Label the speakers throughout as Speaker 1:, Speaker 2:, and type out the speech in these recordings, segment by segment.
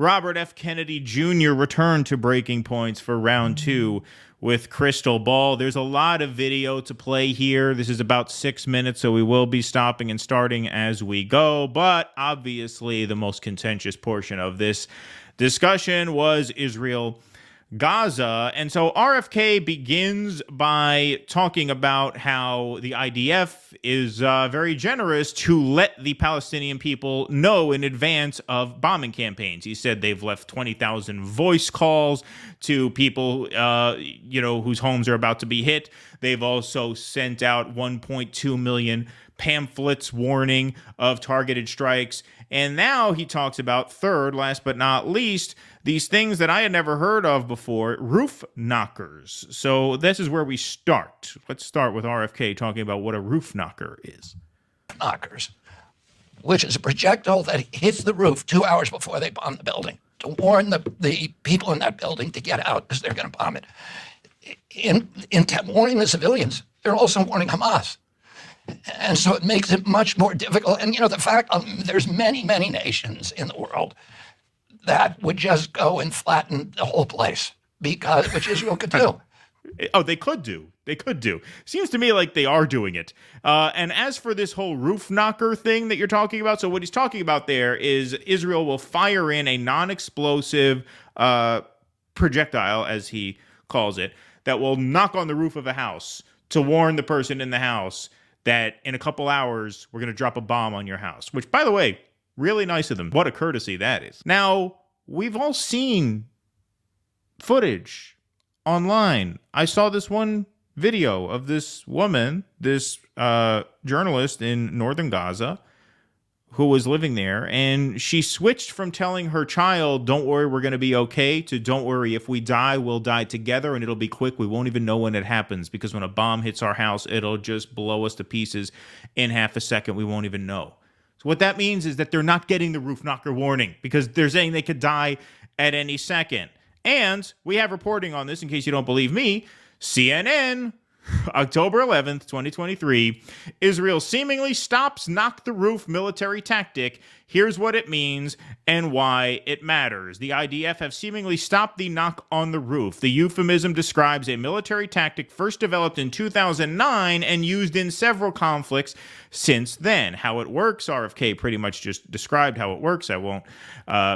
Speaker 1: Robert F. Kennedy Jr. returned to Breaking Points for round 2 with Krystal Ball. There's a lot of video to play here. This is about 6 minutes, so we will be stopping and starting as we go. But obviously, the most contentious portion of this discussion was Israel Gaza. And so RFK begins by talking about how the IDF is very generous to let the Palestinian people know in advance of bombing campaigns. He said they've left 20,000 voice calls to people, whose homes are about to be hit. They've also sent out 1.2 million pamphlets warning of targeted strikes. And now he talks about, third, last but not least, these things that I had never heard of before, roof knockers. So this is where we start. Let's start with RFK talking about what a roof knocker is.
Speaker 2: Knockers, which is a projectile that hits the roof 2 hours before they bomb the building to warn the people in that building to get out because they're going to bomb it. In warning the civilians, they're also warning Hamas. And so it makes it much more difficult. And, the fact there's many, many nations in the world that would just go and flatten the whole place, which Israel could do.
Speaker 1: Oh, they could do. They could do. Seems to me like they are doing it. And as for this whole roof knocker thing that you're talking about, so what he's talking about there is Israel will fire in a non-explosive projectile, as he calls it, that will knock on the roof of a house to warn the person in the house that in a couple hours, we're going to drop a bomb on your house, which, by the way, really nice of them. What a courtesy that is. Now, we've all seen footage online. I saw this one video of this woman, this journalist in northern Gaza, who was living there, and she switched from telling her child, don't worry, we're going to be okay, to don't worry, if we die, we'll die together, and it'll be quick. We won't even know when it happens, because when a bomb hits our house, it'll just blow us to pieces in half a second. We won't even know. So what that means is that they're not getting the roof knocker warning, because they're saying they could die at any second. And we have reporting on this, in case you don't believe me. CNN, October 11th, 2023, Israel seemingly stops knock the roof military tactic. Here's what it means and why it matters. The IDF have seemingly stopped the knock on the roof. The euphemism describes a military tactic first developed in 2009 and used in several conflicts since then. How it works, RFK pretty much just described how it works. I won't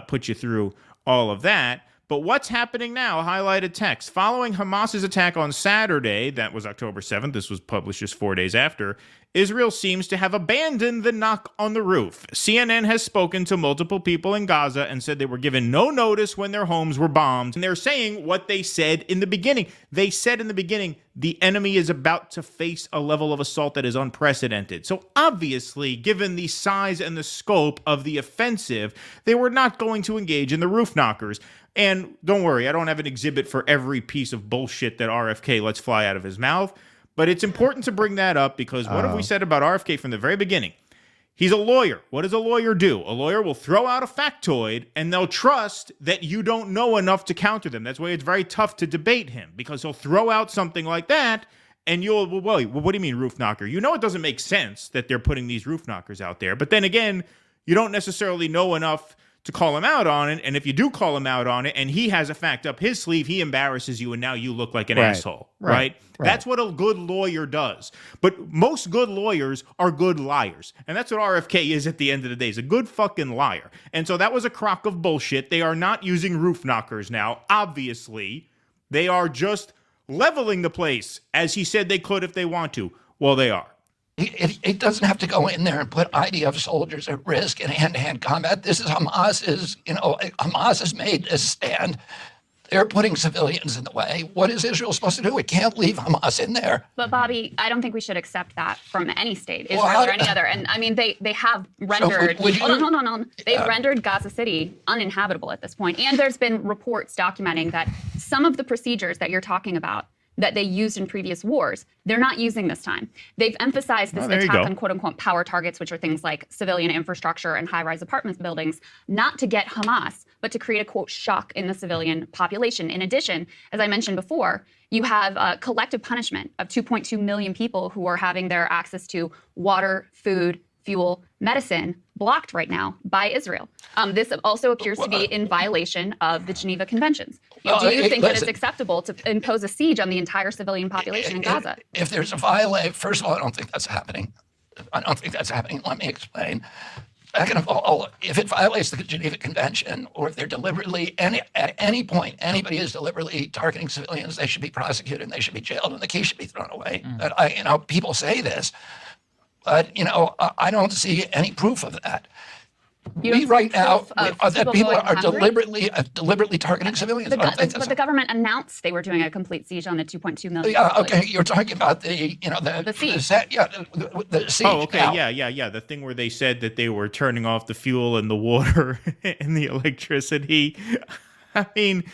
Speaker 1: put you through all of that. But what's happening now? Highlighted text. Following Hamas's attack on Saturday, that was October 7th, this was published just 4 days after, Israel seems to have abandoned the knock on the roof. CNN has spoken to multiple people in Gaza and said they were given no notice when their homes were bombed. And they're saying what they said in the beginning. They said in the beginning, the enemy is about to face a level of assault that is unprecedented. So obviously, given the size and the scope of the offensive, they were not going to engage in the roof knockers. And don't worry, I don't have an exhibit for every piece of bullshit that RFK lets fly out of his mouth. But it's important to bring that up because what have we said about RFK from the very beginning? He's a lawyer. What does a lawyer do? A lawyer will throw out a factoid and they'll trust that you don't know enough to counter them. That's why it's very tough to debate him, because he'll throw out something like that and you'll, well, what do you mean roof knocker? You know it doesn't make sense that they're putting these roof knockers out there. But then again, you don't necessarily know enough to call him out on it. And if you do call him out on it and he has a fact up his sleeve, he embarrasses you and now you look like an asshole, right? That's what a good lawyer does. But most good lawyers are good liars. And that's what RFK is at the end of the day. He's a good fucking liar. And so that was a crock of bullshit. They are not using roof knockers now. Obviously, they are just leveling the place as he said they could if they want to. Well, they are.
Speaker 2: It doesn't have to go in there and put IDF soldiers at risk in hand-to-hand combat. This is Hamas has made this stand. They're putting civilians in the way. What is Israel supposed to do? It can't leave Hamas in there.
Speaker 3: But Bobby, I don't think we should accept that from any state, Israel or any other. And I mean, they have rendered, hold on. They've rendered Gaza City uninhabitable at this point. And there's been reports documenting that some of the procedures that you're talking about that they used in previous wars, they're not using this time. They've emphasized this attack on quote-unquote power targets, which are things like civilian infrastructure and high-rise apartment buildings, not to get Hamas, but to create a, quote, shock in the civilian population. In addition, as I mentioned before, you have a collective punishment of 2.2 million people who are having their access to water, food, fuel, medicine blocked right now by Israel. This also appears to be in violation of the Geneva Conventions. Do you think that it's acceptable to impose a siege on the entire civilian population in Gaza?
Speaker 2: If there's a violation, first of all, I don't think that's happening. Let me explain. Second of all, if it violates the Geneva Convention, or if they're deliberately, at any point, anybody is deliberately targeting civilians, they should be prosecuted and they should be jailed and the key should be thrown away. People say this, but I don't see any proof of that. Right now, that people are deliberately targeting civilians.
Speaker 3: But the government announced they were doing a complete siege on the 2.2 million.
Speaker 2: Yeah, okay. You're talking about the siege. The siege.
Speaker 1: Oh, okay. Yeah. The thing where they said that they were turning off the fuel and the water and the electricity. I mean,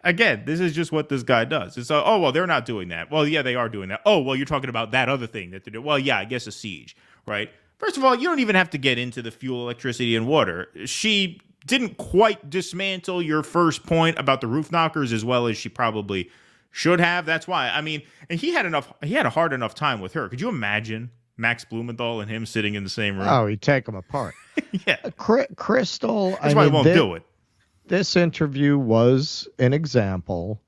Speaker 1: again, this is just what this guy does. It's they're not doing that. Well, yeah, they are doing that. Oh, well, you're talking about that other thing that they're doing. Well, yeah, I guess a siege, right? First of all, you don't even have to get into the fuel, electricity, and water. She didn't quite dismantle your first point about the roof knockers as well as she probably should have. That's why. I mean, and he had a hard enough time with her. Could you imagine Max Blumenthal and him sitting in the same room?
Speaker 4: Oh, he'd take them apart.
Speaker 1: Yeah.
Speaker 4: Krystal.
Speaker 1: That's why he won't do it.
Speaker 4: This interview was an example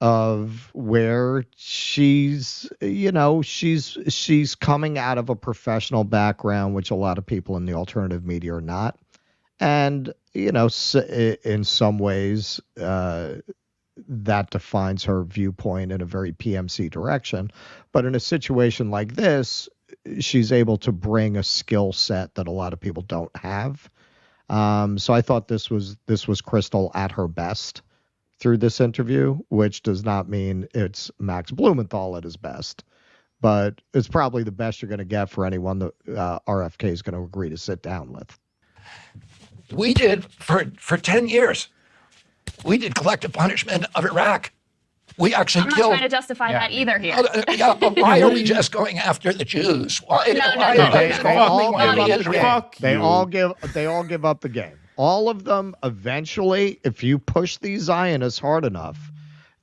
Speaker 4: of where she's coming out of a professional background, which a lot of people in the alternative media are not. And, in some ways, that defines her viewpoint in a very PMC direction. But in a situation like this, she's able to bring a skill set that a lot of people don't have. So I thought this was Krystal at her best through this interview, which does not mean it's Max Blumenthal at his best, but it's probably the best you're going to get for anyone that RFK is going to agree to sit down with.
Speaker 2: We did for 10 years. We did collective punishment of Iraq. We actually
Speaker 3: I'm not trying to justify that either here.
Speaker 2: But why are we just going after the Jews? Why?
Speaker 4: They all give up the game. All of them eventually, if you push these Zionists hard enough,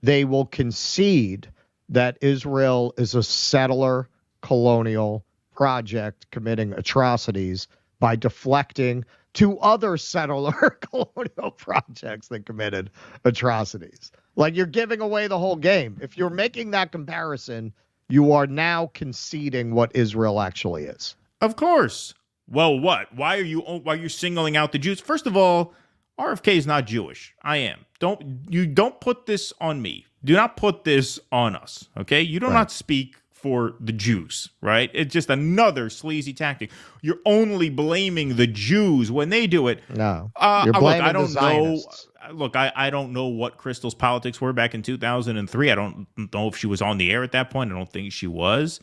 Speaker 4: they will concede that Israel is a settler colonial project committing atrocities by deflecting to other settler colonial projects that committed atrocities. Like, you're giving away the whole game. If you're making that comparison, you are now conceding what Israel actually is.
Speaker 1: Of course. Well, what? Why are you singling out the Jews? First of all, RFK is not Jewish. I am. Don't put this on me. Do not put this on us. Okay? You do not speak for the Jews, right? It's just another sleazy tactic. You're only blaming the Jews when they do it.
Speaker 4: No. You're blaming the Zionists.
Speaker 1: I don't know what Krystal's politics were back in 2003. I don't know if she was on the air at that point. I don't think she was.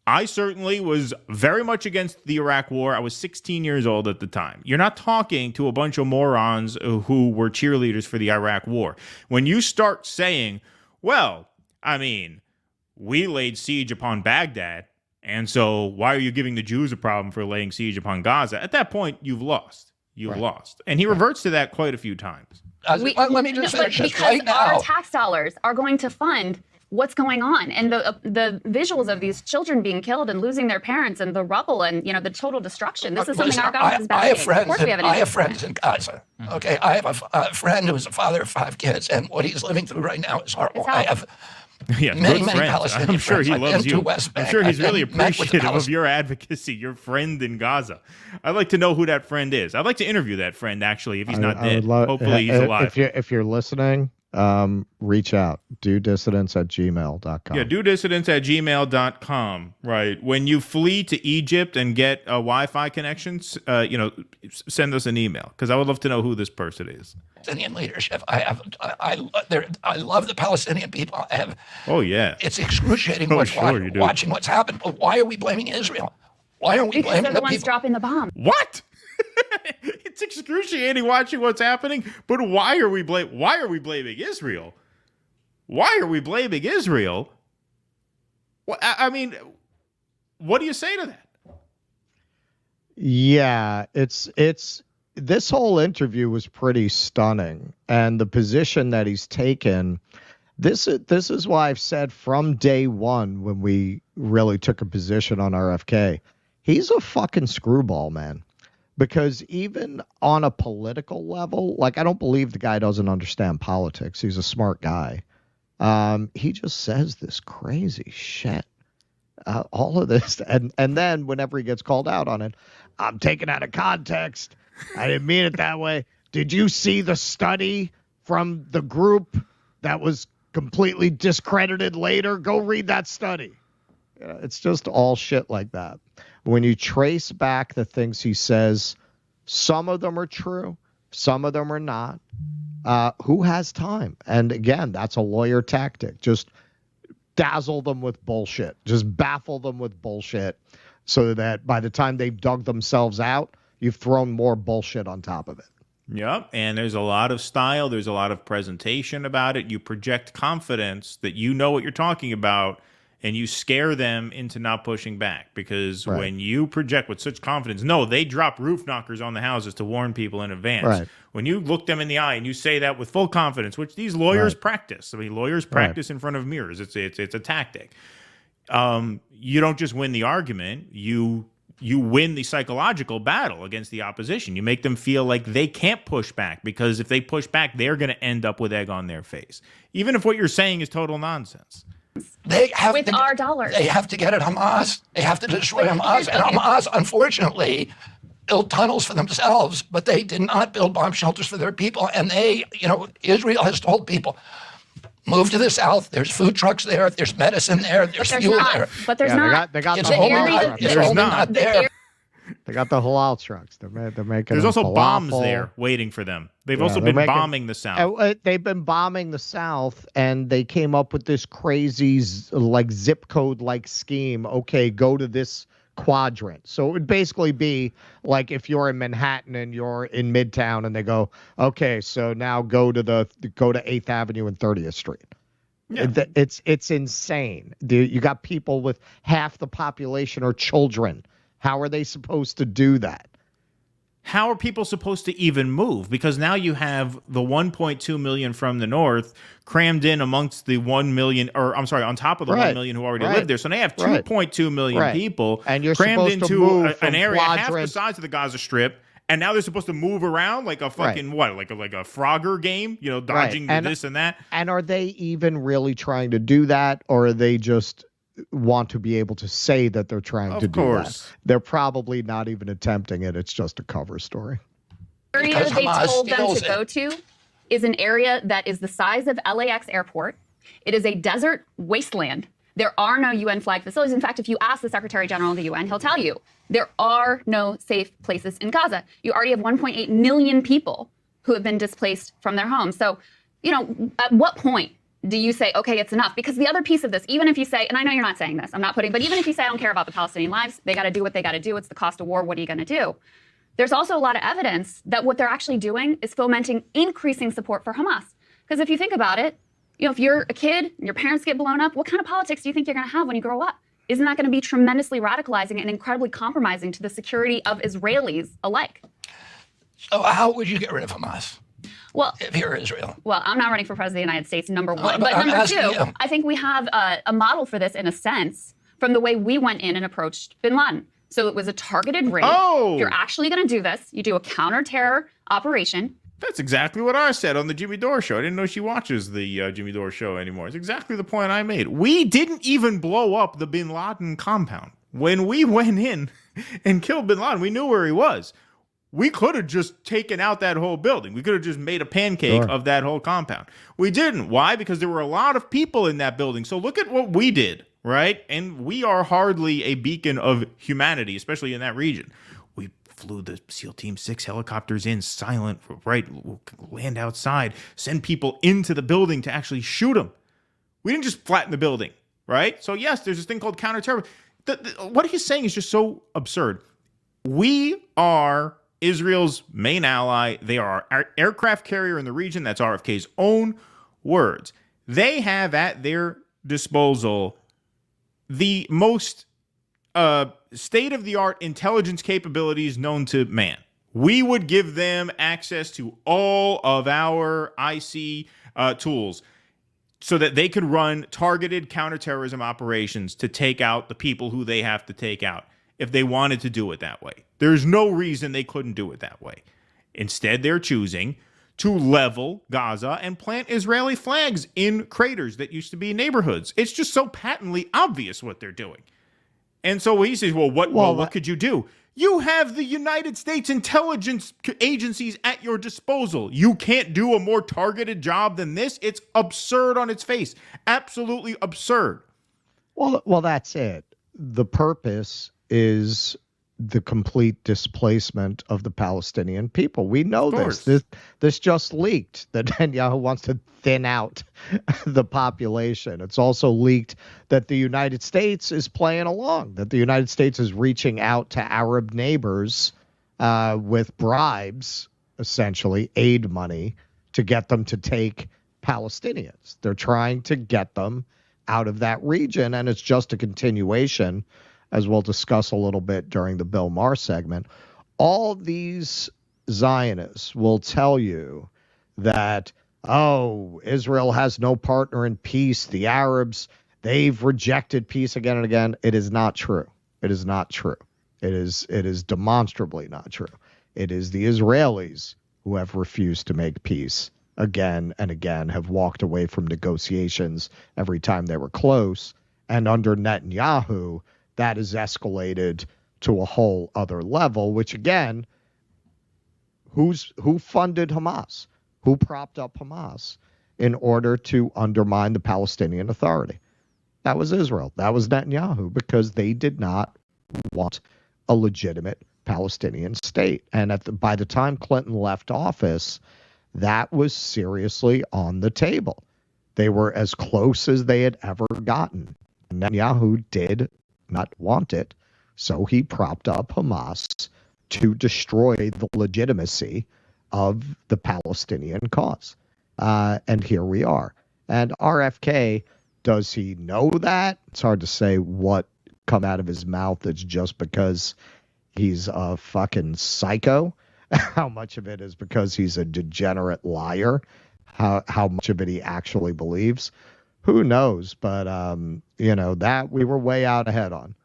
Speaker 1: I certainly was very much against the Iraq War. I was 16 years old at the time. You're not talking to a bunch of morons who were cheerleaders for the Iraq War. When you start saying, well, I mean, we laid siege upon Baghdad, and so why are you giving the Jews a problem for laying siege upon Gaza? At that point, you've lost. You've lost. And he reverts to that quite a few times.
Speaker 2: Let me just finish this
Speaker 3: because
Speaker 2: right now.
Speaker 3: Our tax dollars are going to fund what's going on, and the visuals of these children being killed and losing their parents and the rubble and the total destruction. This is something our government is benefiting.
Speaker 2: I have friends in Gaza. Okay, I have a friend who is a father of 5 kids, and what he's living through right now is horrible. I have many Palestinian
Speaker 1: I'm sure
Speaker 2: friends.
Speaker 1: he loves you. I'm sure he's really
Speaker 2: I've met with the
Speaker 1: appreciative of your advocacy, your friend in Gaza. I'd like to know who that friend is. I'd like to interview that friend, actually, if he's not dead. Hopefully he's alive.
Speaker 4: If you're listening, reach out. DueDissidence@gmail.com.
Speaker 1: Yeah, DueDissidence@gmail.com. Right. When you flee to Egypt and get a Wi-Fi connection, send us an email, because I would love to know who this person is.
Speaker 2: Palestinian leadership. I love the Palestinian people.
Speaker 1: Oh yeah.
Speaker 2: It's excruciating watching what's happened. But why are we blaming Israel? Why aren't we
Speaker 3: because
Speaker 2: blaming
Speaker 3: they're the ones dropping the bomb?
Speaker 1: What? It's excruciating watching what's happening, but why are we blaming Israel? Why are we blaming Israel? I mean, what do you say to that?
Speaker 4: Yeah, it's this whole interview was pretty stunning, and the position that he's taken. This is why I've said from day one, when we really took a position on RFK, he's a fucking screwball, man. Because even on a political level, like, I don't believe the guy doesn't understand politics. He's a smart guy. He just says this crazy shit. All of this. And then whenever he gets called out on it, I'm taken out of context. I didn't mean it that way. Did you see the study from the group that was completely discredited later? Go read that study. It's just all shit like that. When you trace back the things he says, some of them are true, some of them are not. Who has time? And again, that's a lawyer tactic. Just dazzle them with bullshit. Just baffle them with bullshit so that by the time they've dug themselves out, you've thrown more bullshit on top of it.
Speaker 1: Yep, and there's a lot of style. There's a lot of presentation about it. You project confidence that you know what you're talking about, and you scare them into not pushing back. Because when you project with such confidence, no, they drop roof knockers on the houses to warn people in advance.
Speaker 4: Right.
Speaker 1: When you look them in the eye and you say that with full confidence, which these lawyers practice. I mean, lawyers practice in front of mirrors. It's a tactic. You don't just win the argument. You win the psychological battle against the opposition. You make them feel like they can't push back, because if they push back, they're going to end up with egg on their face, even if what you're saying is total nonsense.
Speaker 2: They have
Speaker 3: with our dollars.
Speaker 2: They have to get at Hamas. They have to destroy Hamas. And Hamas, unfortunately, built tunnels for themselves, but they did not build bomb shelters for their people. And Israel has told people, move to the south. There's food trucks there. There's medicine there. There's fuel there.
Speaker 3: But there's not.
Speaker 4: They got
Speaker 2: It's
Speaker 4: the
Speaker 2: only
Speaker 4: halal
Speaker 2: not,
Speaker 4: trucks.
Speaker 2: it's only not there.
Speaker 4: They got the halal trucks. They're making.
Speaker 1: There's also
Speaker 4: falafel.
Speaker 1: bombs there waiting for them. They've also been bombing the South.
Speaker 4: They've been bombing the South, and they came up with this crazy like zip code like scheme. Okay, go to this quadrant. So it would basically be like if you're in Manhattan and you're in Midtown, and they go, okay, so now go to 8th Avenue and 30th Street. Yeah. It's insane. You got people with half the population are children. How are they supposed to do that?
Speaker 1: How are people supposed to even move? Because now you have the 1.2 million from the north crammed in amongst the 1 million, or I'm sorry, on top of the 1 million who already live there. So now you have 2.2 million people
Speaker 4: and you're
Speaker 1: crammed into an area half the
Speaker 4: quadrant.
Speaker 1: size of the Gaza Strip. And now they're supposed to move around like a fucking like a Frogger game, dodging this and that.
Speaker 4: And are they even really trying to do that, or are they just want to be able to say that they're trying to do that? They're probably not even attempting it. It's just a cover story.
Speaker 3: The area they told them to go to is an area that is the size of LAX airport. It is a desert wasteland. There are no UN flag facilities. In fact, if you ask the Secretary General of the UN, he'll tell you there are no safe places in Gaza. You already have 1.8 million people who have been displaced from their homes. So, at what point do you say, okay, it's enough? Because the other piece of this, even if you say, and I know you're not saying this, but even if you say, I don't care about the Palestinian lives, they got to do what they got to do. It's the cost of war. What are you going to do? There's also a lot of evidence that what they're actually doing is fomenting increasing support for Hamas. Because if you think about it, if you're a kid and your parents get blown up, what kind of politics do you think you're going to have when you grow up? Isn't that going to be tremendously radicalizing and incredibly compromising to the security of Israelis alike?
Speaker 2: So how would you get rid of Hamas?
Speaker 3: Well,
Speaker 2: if you're Israel.
Speaker 3: Well, I'm not running for president of the United States, number one. But number two, I think we have a model for this in a sense from the way we went in and approached bin Laden. So it was a targeted raid.
Speaker 1: Oh!
Speaker 3: You're actually going to do this. You do a counter-terror operation.
Speaker 1: That's exactly what I said on the Jimmy Dore show. I didn't know she watches the Jimmy Dore show anymore. It's exactly the point I made. We didn't even blow up the bin Laden compound. When we went in and killed bin Laden, we knew where he was. We could have just taken out that whole building. We could have just made a pancake of that whole compound. We didn't. Why? Because there were a lot of people in that building. So look at what we did, right? And we are hardly a beacon of humanity, especially in that region. We flew the SEAL Team 6 helicopters in silent, right? We'll land outside, send people into the building to actually shoot them. We didn't just flatten the building, right? So yes, there's this thing called counterterrorism. What he's saying is just so absurd. We are Israel's main ally. They are our aircraft carrier in the region. That's RFK's own words. They have at their disposal the most state-of-the-art intelligence capabilities known to man. We would give them access to all of our IC tools so that they could run targeted counterterrorism operations to take out the people who they have to take out. if they wanted to do it that way. There's no reason they couldn't do it that way. Instead, they're choosing to level Gaza and plant Israeli flags in craters that used to be neighborhoods. It's just so patently obvious what they're doing. And so he says, well, what could you do? You have the United States intelligence agencies at your disposal. You can't do a more targeted job than this. It's absurd on its face. Absolutely absurd.
Speaker 4: Well, that's it. The purpose is the complete displacement of the Palestinian people. We know this. This just leaked that Netanyahu wants to thin out the population. It's also leaked that the United States is playing along, that the United States is reaching out to Arab neighbors with bribes, essentially aid money, to get them to take Palestinians. They're trying to get them out of that region, and it's just a continuation, as we'll discuss a little bit during the Bill Maher segment. All these Zionists will tell you that, Israel has no partner in peace. The Arabs, they've rejected peace again and again. It is not true. It is not true. It is demonstrably not true. It is the Israelis who have refused to make peace again and again, have walked away from negotiations every time they were close. And under Netanyahu, that is escalated to a whole other level, which again, who funded Hamas? Who propped up Hamas in order to undermine the Palestinian Authority? That was Israel. That was Netanyahu, because they did not want a legitimate Palestinian state. And by the time Clinton left office, that was seriously on the table. They were as close as they had ever gotten. Netanyahu did not want it, so he propped up Hamas to destroy the legitimacy of the Palestinian cause. And here we are. And RFK, does he know that? It's hard to say what come out of his mouth that's just because he's a fucking psycho. How much of it is because he's a degenerate liar? How much of it he actually believes? Who knows? But, that we were way out ahead on.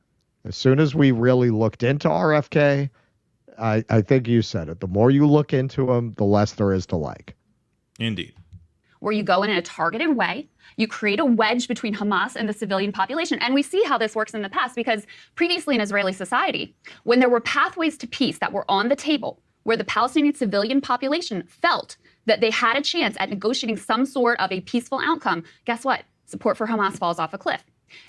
Speaker 4: As soon as we really looked into RFK, I think you said it. The more you look into him, the less there is to like.
Speaker 1: Indeed.
Speaker 3: Where you go in a targeted way, you create a wedge between Hamas and the civilian population. And we see how this works in the past, because previously in Israeli society, when there were pathways to peace that were on the table, where the Palestinian civilian population felt that they had a chance at negotiating some sort of a peaceful outcome, guess what? Support for Hamas falls off a cliff.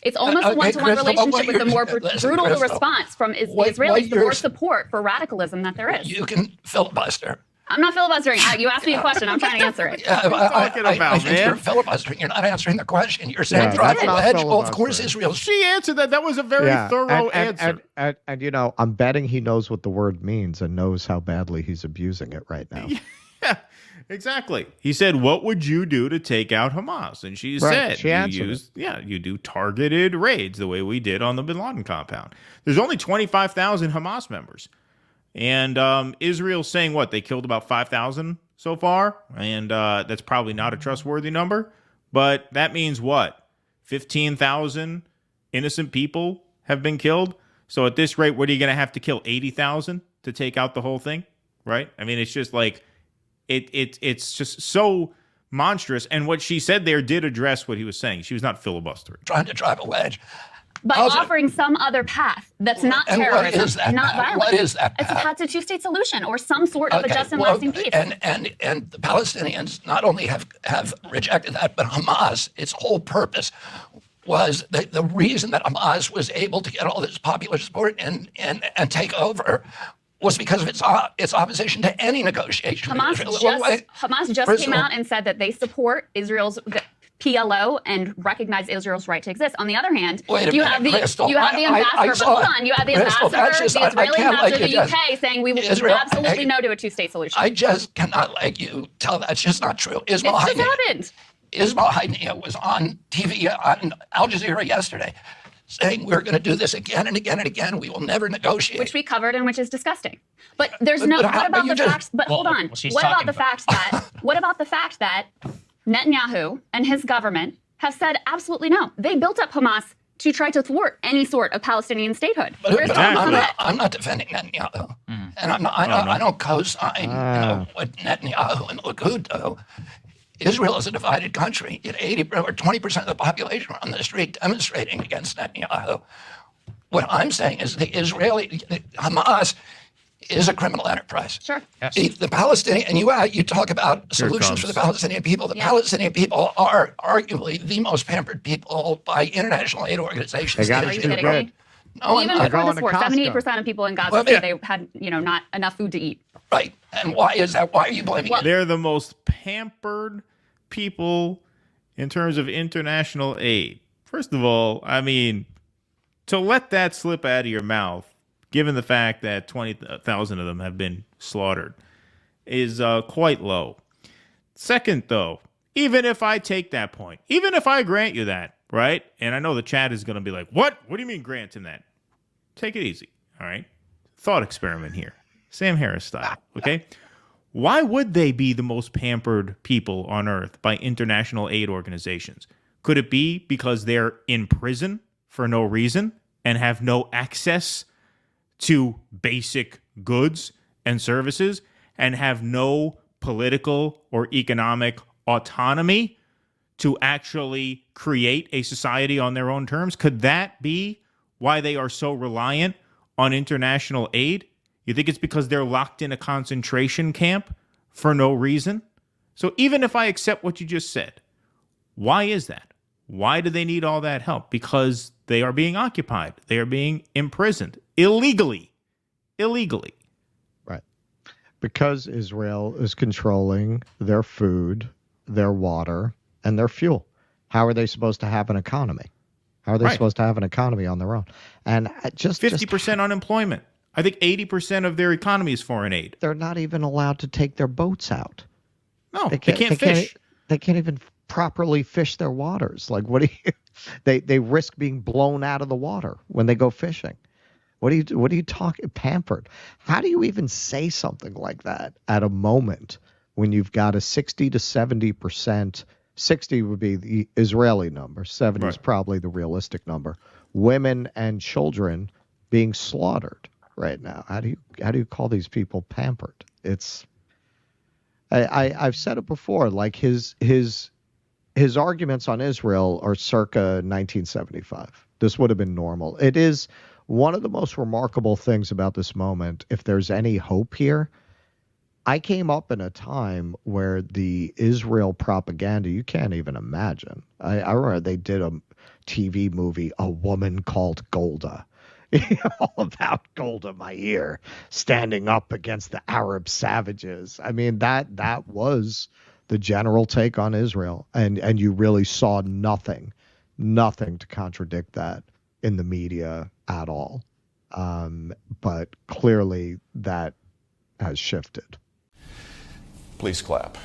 Speaker 3: It's almost a one-to-one relationship with the more brutal response from the Israelis, the more support for radicalism that there is.
Speaker 2: You can filibuster.
Speaker 3: I'm not filibustering. You asked me a question. I'm trying to answer it.
Speaker 2: I think you're filibustering. You're not answering the question. You're saying drive a wedge. Well, of course, Israel's.
Speaker 1: She answered that. That was a very thorough answer.
Speaker 4: And I'm betting he knows what the word means and knows how badly he's abusing it right now.
Speaker 1: Yeah, exactly. He said, "What would you do to take out Hamas?" And she said, you do targeted raids the way we did on the Bin Laden compound. There's only 25,000 Hamas members. And Israel's saying what? They killed about 5,000 so far. And that's probably not a trustworthy number. But that means what? 15,000 innocent people have been killed. So at this rate, what are you going to have to kill? 80,000 to take out the whole thing? Right? I mean, it's just like, it's just so monstrous. And what she said there did address what he was saying. She was not filibustering.
Speaker 2: Trying to drive a wedge.
Speaker 3: By offering some other path that's not terrorism, not violence.
Speaker 2: What is that path?
Speaker 3: It's a path to a two-state solution or some sort of a just and lasting peace.
Speaker 2: And the Palestinians not only have rejected that, but Hamas, its whole purpose was the reason that Hamas was able to get all this popular support and take over was because of its opposition to any negotiation.
Speaker 3: Hamas just came out and said that they support Israel's PLO and recognize Israel's right to exist. On the other hand, you have the ambassador, the Israeli ambassador to the UK saying we will absolutely no to a two-state solution.
Speaker 2: I just cannot let you tell that's just not true.
Speaker 3: Ismail
Speaker 2: Haniyeh was on TV on Al Jazeera yesterday saying we're going to do this again and again and again. We will never negotiate.
Speaker 3: Which we covered and which is disgusting. But there's what about the fact that Netanyahu and his government have said absolutely no. They built up Hamas to try to thwart any sort of Palestinian statehood.
Speaker 2: But I'm not defending Netanyahu, and I don't co-sign what Netanyahu and Likud do. Israel is a divided country. 80 or 20% of the population are on the street demonstrating against Netanyahu. What I'm saying is the Hamas is a criminal enterprise.
Speaker 3: Sure.
Speaker 2: Yes. The Palestinian, and you talk about solutions for the Palestinian people. The Palestinian people are arguably the most pampered people by international aid organizations.
Speaker 4: They got
Speaker 3: Are you kidding me?
Speaker 2: No,
Speaker 3: Even before this war, 78% of people in Gaza say they had, not enough food to eat.
Speaker 2: Right. And why is that? Why are you blaming it?
Speaker 1: They're the most pampered people in terms of international aid. First of all, I mean, to let that slip out of your mouth, given the fact that 20,000 of them have been slaughtered, is quite low. Second, though, even if I take that point, even if I grant you that, right? And I know the chat is going to be like, what? What do you mean granting that? Take it easy, all right? Thought experiment here. Sam Harris style, okay? Why would they be the most pampered people on earth by international aid organizations? Could it be because they're in prison for no reason and have no access to basic goods and services and have no political or economic autonomy to actually create a society on their own terms? Could that be why they are so reliant on international aid? You think it's because they're locked in a concentration camp for no reason? So even if I accept what you just said, why is that? Why do they need all that help? Because they are being occupied. They are being imprisoned illegally. Illegally.
Speaker 4: Right. Because Israel is controlling their food, their water, and their fuel. How are they supposed to have an economy? How are they supposed to have an economy on their own? And just
Speaker 1: 50% unemployment. I think 80% of their economy is foreign aid.
Speaker 4: They're not even allowed to take their boats out.
Speaker 1: No, they can't fish.
Speaker 4: They can't even properly fish their waters. Like, what do you? They risk being blown out of the water when they go fishing. What are you talking? Pampered. How do you even say something like that at a moment when you've got a 60 to 70%? 60 would be the Israeli number. 70 is probably the realistic number. Women and children being slaughtered right now. How do you call these people pampered? It's I've said it before. Like his arguments on Israel are circa 1975. This would have been normal. It is one of the most remarkable things about this moment. If there's any hope here, I came up in a time where the Israel propaganda, you can't even imagine. I remember they did a TV movie, A Woman Called Golda. All about Golda Meir standing up against the Arab savages. I mean, that was the general take on Israel. And you really saw nothing to contradict that in the media at all. But clearly that has shifted.
Speaker 5: Please clap.